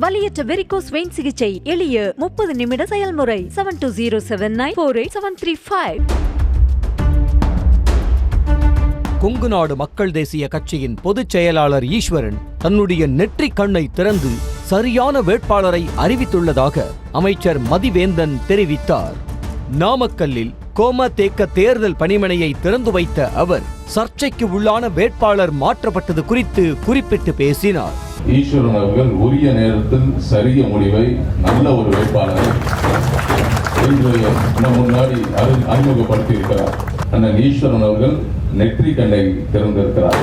வலியற்ற varicose vein சிகிச்சை எளிய 30 நிமிட செயல்முறை 7207948735. கொங்கு நாடு மக்கள் தேசிய கட்சியின் பொதுச் செயலாளர் ஈஸ்வரன் தன்னுடைய நெற்றிக் கண்ணை திறந்து சரியான வேட்பாளரை அறிவித்துள்ளதாக அமைச்சர் மதிவேந்தன் தெரிவித்தார். நாமக்கல்லில் கோமதேக்க தேர்தல் பணிமனையை திறந்து வைத்த அவர் சர்ச்சைக்கு உள்ளான வேட்பாளர் மாற்றப்பட்டது குறித்து குறிப்பிட்டு பேசினார். ஈஸ்வரன் அவர்கள் உரிய நேரத்தில் சரிய முடிவை நல்ல ஒரு வேட்பாளரை முன்னாடி அறிமுகப்படுத்தி இருக்கிறார். அண்ணன் ஈஸ்வரன் அவர்கள் நெற்றி கண்ணை திறந்திருக்கிறார்.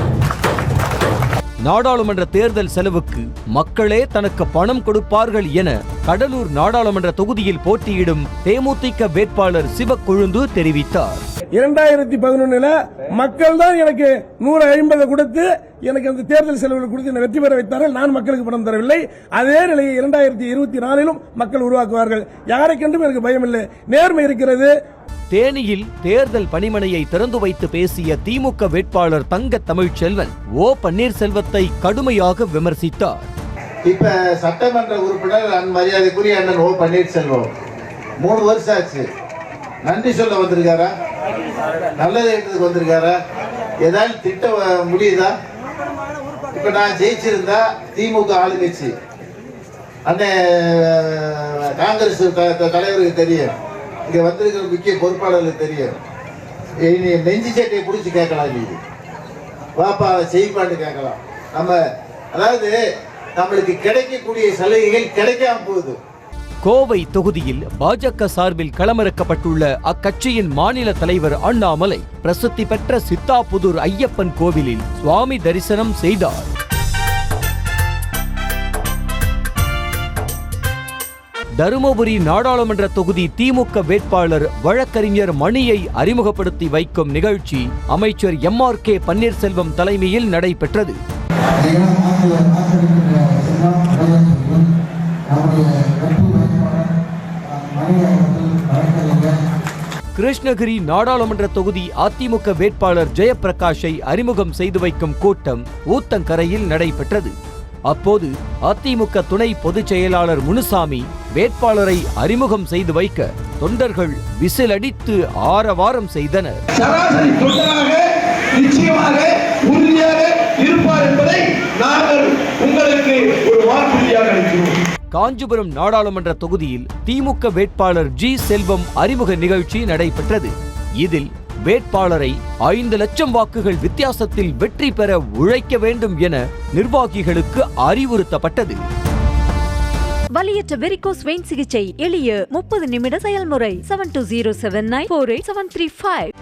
நாடாளுமன்ற தேர்தல் செலவுக்கு மக்களே தனக்கு பணம் கொடுப்பார்கள் என கடலூர் நாடாளுமன்ற தொகுதியில் போட்டியிடும் தேமுதிக வேட்பாளர் சிவக்கொழுந்து தெரிவித்தார். 2011 மக்கள் தான் எனக்கு 150 கொடுத்து எனக்கு அந்த தேர்தல் செலவுகள் கொடுத்து வெற்றி பெற வைத்தார்கள். நான் மக்களுக்கு பணம் தரவில்லை. அதே நிலையை 2024 மக்கள் உருவாக்குவார்கள். யாரை கண்டும் எனக்கு பயம் இல்லை, நேர்மை இருக்கிறது. தேனியில் தேர்தல் பணிமனையை திறந்து வைத்து பேசிய திமுக வேட்பாளர் தங்க தமிழ்ச்செல்வன் ஓ பன்னீர்செல்வத்தை கடுமையாக விமர்சித்தார். இப்ப சட்டமன்ற உறுப்பினர் மரியாதைக்குரிய அண்ணன் ஓ பன்னீர்செல்வம் 3 வருஷம் ஆச்சு. நன்றி சொல்ல வந்திருக்காரா? நல்லது எடுத்துக்கு வந்திருக்காரா? ஏதாவது திட்ட முடியுதா? இப்ப நான் ஜெயிச்சிருந்தா திமுக ஆளுங்கட்சி அண்ணன் காங்கிரஸ் தலைவருக்கு தெரியும், இங்க வந்திருக்கிற முக்கிய பொறுப்பாளர்களுக்கு தெரியும். நெஞ்சு சட்டையை பிடிச்சி கேட்கலாம், நீ வாப்பா செய்வான்னு கேட்கலாம். நம்ம அதாவது நம்மளுக்கு கிடைக்கக்கூடிய சலுகைகள் கிடைக்காம போகுது. கோவை தொகுதியில் பாஜக சார்பில் களமிறக்கப்பட்டுள்ள அக்கட்சியின் மாநில தலைவர் அண்ணாமலை பிரசித்தி பெற்ற சித்தாபுதூர் ஐயப்பன் கோவிலில் சுவாமி தரிசனம் செய்தார். தருமபுரி நாடாளுமன்ற தொகுதி திமுக வேட்பாளர் வழக்கறிஞர் மணியை அறிமுகப்படுத்தி வைக்கும் நிகழ்ச்சி அமைச்சர் MRK பன்னீர்செல்வம் தலைமையில் நடைபெற்றது. கிருஷ்ணகிரி நாடாளுமன்ற தொகுதி அதிமுக வேட்பாளர் ஜெயப்பிரகாஷை அறிமுகம் செய்து வைக்கும் கூட்டம் ஊத்தங்கரையில் நடைபெற்றது. அப்போது அதிமுக துணை பொதுச் செயலாளர் முனுசாமி வேட்பாளரை அறிமுகம் செய்து வைக்க தொண்டர்கள் விசிலடித்து ஆரவாரம் செய்தனர். காஞ்சிபுரம் நாடாளுமன்ற தொகுதியில் திமுக வேட்பாளர் G செல்வம் அறிமுக நிகழ்ச்சி நடைபெற்றது. இதில் வேட்பாளரை 5 லட்சம் வாக்குகள் வித்தியாசத்தில் வெற்றி பெற உழைக்க வேண்டும் என நிர்வாகிகளுக்கு அறிவுறுத்தப்பட்டது. வலியற்ற வெரிகோஸ் வெயின் சிகிச்சை எளிய 30 நிமிட செயல்முறை 7207948735.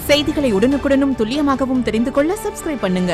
செய்திகளை உடனுக்குடனும் துல்லியமாகவும் தெரிந்து கொள்ள சப்ஸ்கிரைப் பண்ணுங்க.